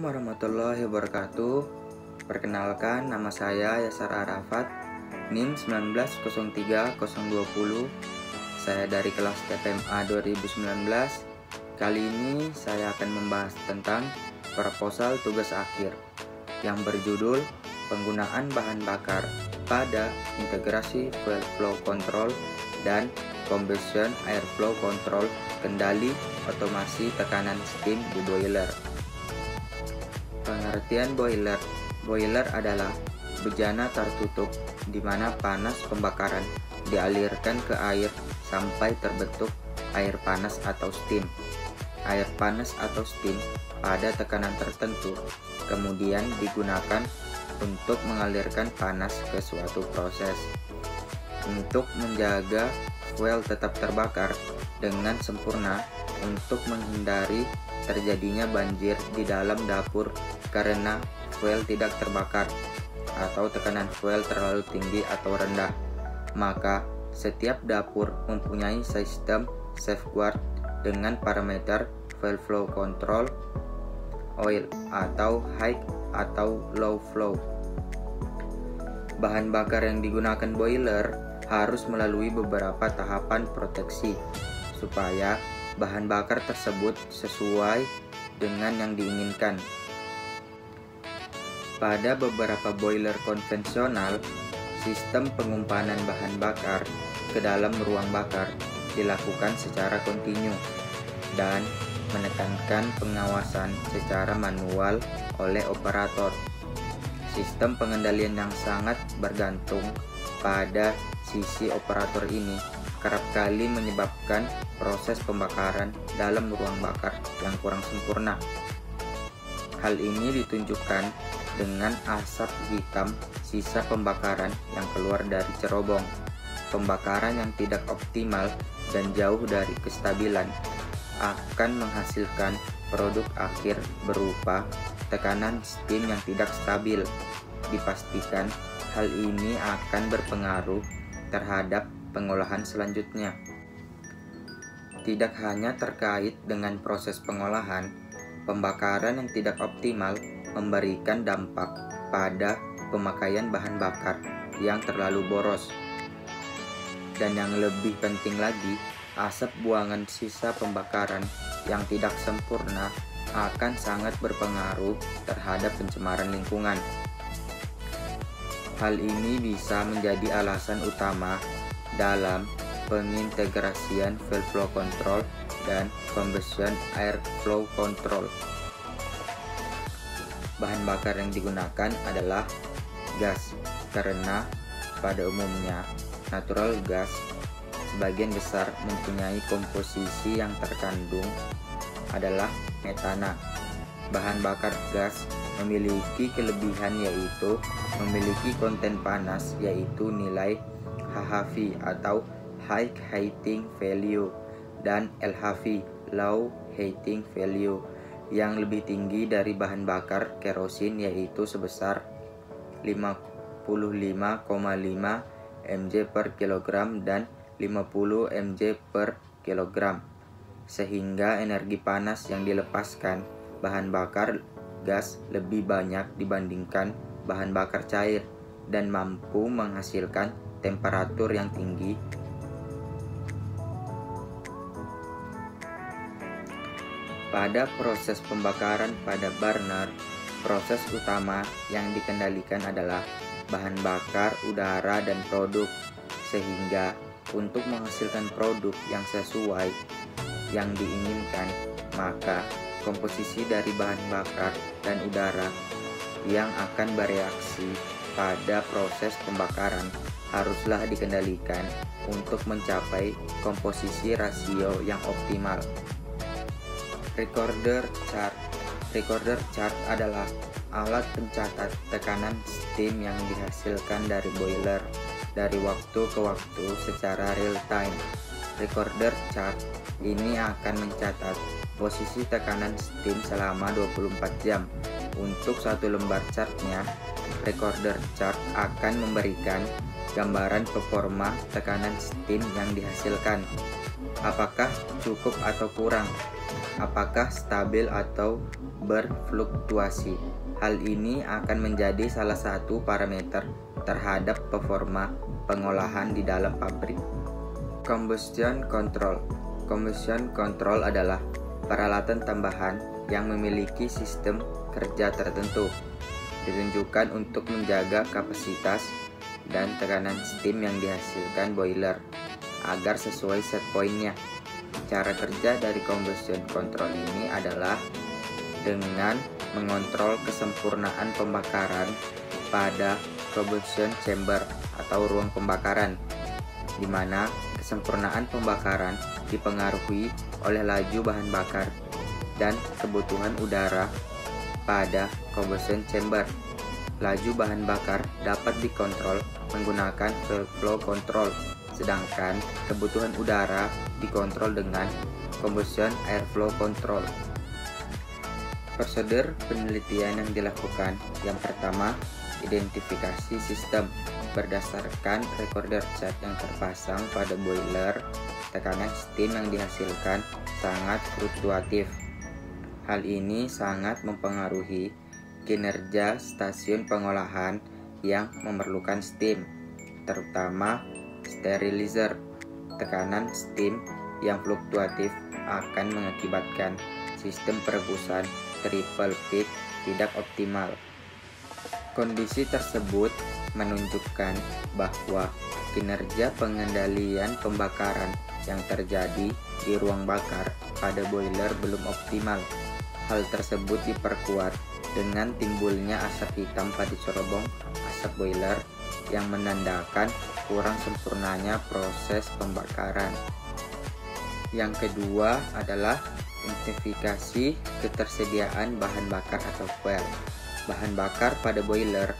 warahmatullahi wabarakatuh. Perkenalkan, nama saya Yasar Arafat, NIM 1903020. Saya dari kelas TPMA 2019. Kali ini saya akan membahas tentang proposal tugas akhir yang berjudul penggunaan bahan bakar pada integrasi fuel flow control dan combustion air flow control kendali otomasi tekanan steam di boiler. Pengertian boiler. Boiler adalah bejana tertutup di mana panas pembakaran dialirkan ke air sampai terbentuk air panas atau steam. Air panas atau steam pada tekanan tertentu kemudian digunakan untuk mengalirkan panas ke suatu proses. Untuk menjaga fuel tetap terbakar dengan sempurna untuk menghindari terjadinya banjir di dalam dapur karena fuel tidak terbakar atau tekanan fuel terlalu tinggi atau rendah, maka setiap dapur mempunyai sistem safeguard dengan parameter fuel flow control, oil atau high atau low flow. Bahan bakar yang digunakan boiler harus melalui beberapa tahapan proteksi supaya bahan bakar tersebut sesuai dengan yang diinginkan. Pada beberapa boiler konvensional, sistem pengumpanan bahan bakar ke dalam ruang bakar dilakukan secara kontinu dan menekankan pengawasan secara manual oleh operator. Sistem pengendalian yang sangat bergantung pada sisi operator ini kerap kali menyebabkan proses pembakaran dalam ruang bakar yang kurang sempurna. Hal ini ditunjukkan dengan asap hitam sisa pembakaran yang keluar dari cerobong. Pembakaran yang tidak optimal dan jauh dari kestabilan akan menghasilkan produk akhir berupa tekanan steam yang tidak stabil. Dipastikan hal ini akan berpengaruh terhadap pengolahan selanjutnya. Tidak hanya terkait dengan proses pengolahan, pembakaran yang tidak optimal memberikan dampak pada pemakaian bahan bakar yang terlalu boros. Dan yang lebih penting lagi, asap buangan sisa pembakaran yang tidak sempurna akan sangat berpengaruh terhadap pencemaran lingkungan. Hal ini bisa menjadi alasan utama dalam pengintegrasian fuel flow control dan combustion air flow control. Bahan bakar yang digunakan adalah gas, karena pada umumnya natural gas sebagian besar mempunyai komposisi yang terkandung adalah metana. Bahan bakar gas memiliki kelebihan yaitu memiliki konten panas yaitu nilai HHV atau High Heating Value dan LHV Low Heating Value yang lebih tinggi dari bahan bakar kerosin yaitu sebesar 55,5 mg per kilogram dan 50 mg per kilogram, sehingga energi panas yang dilepaskan bahan bakar gas lebih banyak dibandingkan bahan bakar cair dan mampu menghasilkan temperatur yang tinggi. Pada proses pembakaran pada burner, proses utama yang dikendalikan adalah bahan bakar, udara, dan produk, sehingga untuk menghasilkan produk yang sesuai yang diinginkan, maka komposisi dari bahan bakar dan udara yang akan bereaksi pada proses pembakaran haruslah dikendalikan untuk mencapai komposisi rasio yang optimal. Recorder chart adalah alat pencatat tekanan steam yang dihasilkan dari boiler dari waktu ke waktu secara real time. Recorder chart ini akan mencatat posisi tekanan steam selama 24 jam. Untuk satu lembar chartnya, recorder chart akan memberikan gambaran performa tekanan steam yang dihasilkan. Apakah cukup atau kurang? apakah stabil atau berfluktuasi. Hal ini akan menjadi salah satu parameter terhadap performa pengolahan di dalam pabrik. Combustion control. Combustion control adalah peralatan tambahan yang memiliki sistem kerja tertentu, ditunjukkan untuk menjaga kapasitas dan tekanan steam yang dihasilkan boiler agar sesuai set point-nya. Cara kerja dari combustion control ini adalah dengan mengontrol kesempurnaan pembakaran pada combustion chamber atau ruang pembakaran, di mana kesempurnaan pembakaran dipengaruhi oleh laju bahan bakar dan kebutuhan udara pada combustion chamber. Laju bahan bakar dapat dikontrol menggunakan flow control, sedangkan kebutuhan udara dikontrol dengan combustion airflow control. Prosedur penelitian yang dilakukan: yang pertama, identifikasi sistem. Berdasarkan recorder cat yang terpasang pada boiler, tekanan steam yang dihasilkan sangat fluktuatif. Hal ini sangat mempengaruhi kinerja stasiun pengolahan yang memerlukan steam, terutama sterilizer. Tekanan steam yang fluktuatif akan mengakibatkan sistem perebusan triple peak tidak optimal. Kondisi tersebut menunjukkan bahwa kinerja pengendalian pembakaran yang terjadi di ruang bakar pada boiler belum optimal. Hal tersebut diperkuat dengan timbulnya asap hitam pada cerobong asap boiler yang menandakan kurang sempurnanya proses pembakaran. Yang kedua adalah identifikasi ketersediaan bahan bakar atau fuel. Bahan bakar pada boiler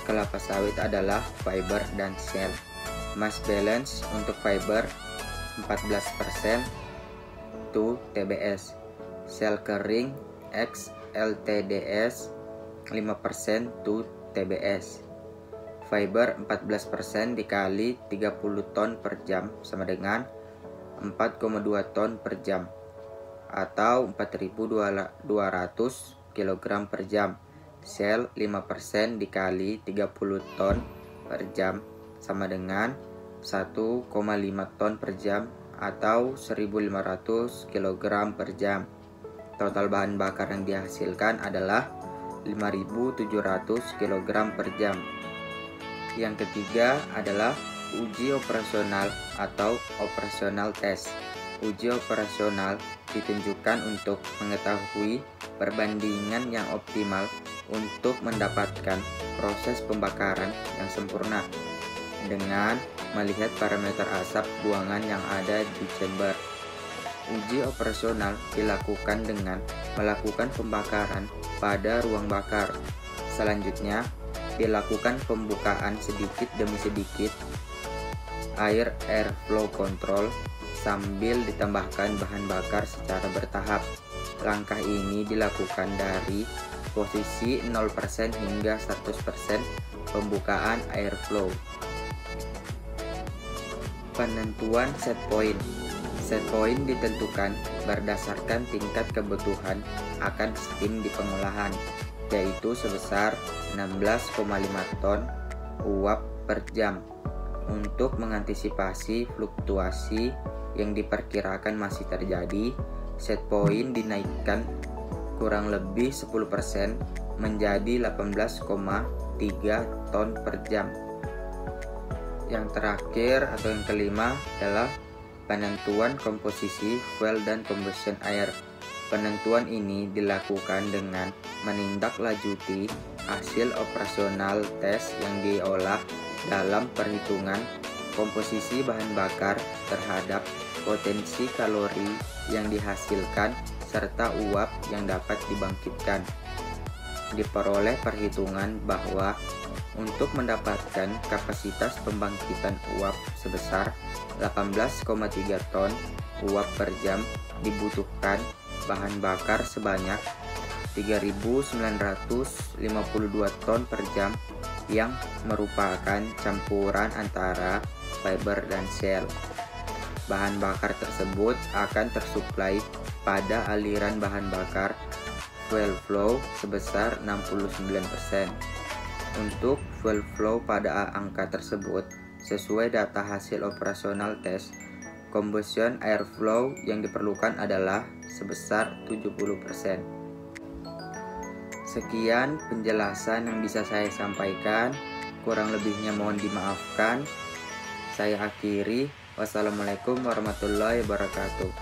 kelapa sawit adalah fiber dan shell. Mass balance untuk fiber 14% to TBS. Shell kering X LTDS 5% to TBS. Fiber 14% dikali 30 ton per jam sama dengan 4,2 ton per jam atau 4.200 kg per jam. Shell 5% dikali 30 ton per jam sama dengan 1,5 ton per jam atau 1.500 kg per jam. Total bahan bakar yang dihasilkan adalah 5.700 kg per jam. Yang ketiga adalah uji operasional atau operational test. Uji operasional ditunjukkan untuk mengetahui perbandingan yang optimal untuk mendapatkan proses pembakaran yang sempurna dengan melihat parameter asap buangan yang ada di chamber. Uji operasional dilakukan dengan melakukan pembakaran pada ruang bakar. Selanjutnya, dilakukan pembukaan sedikit demi sedikit air flow control sambil ditambahkan bahan bakar secara bertahap. Langkah ini dilakukan dari posisi 0% hingga 100% pembukaan airflow. Penentuan set point. Set point ditentukan berdasarkan tingkat kebutuhan akan steam di pengolahan, yaitu sebesar 16,5 ton uap per jam. Untuk mengantisipasi fluktuasi yang diperkirakan masih terjadi, set point dinaikkan kurang lebih 10% menjadi 18,3 ton per jam. Yang terakhir atau yang kelima adalah penentuan komposisi fuel dan combustion air. Penentuan ini dilakukan dengan menindaklanjuti hasil operasional tes yang diolah dalam perhitungan komposisi bahan bakar terhadap potensi kalori yang dihasilkan serta uap yang dapat dibangkitkan. Diperoleh perhitungan bahwa untuk mendapatkan kapasitas pembangkitan uap sebesar 18,3 ton uap per jam dibutuhkan bahan bakar sebanyak 3.952 ton per jam yang merupakan campuran antara fiber dan shell. bahan bakar tersebut akan tersuplai pada aliran bahan bakar fuel flow sebesar 69%. Untuk fuel flow pada angka tersebut, sesuai data hasil operasional tes, combustion airflow yang diperlukan adalah sebesar 70%. Sekian penjelasan yang bisa saya sampaikan, kurang lebihnya mohon dimaafkan. Saya akhiri. Wassalamualaikum warahmatullahi wabarakatuh.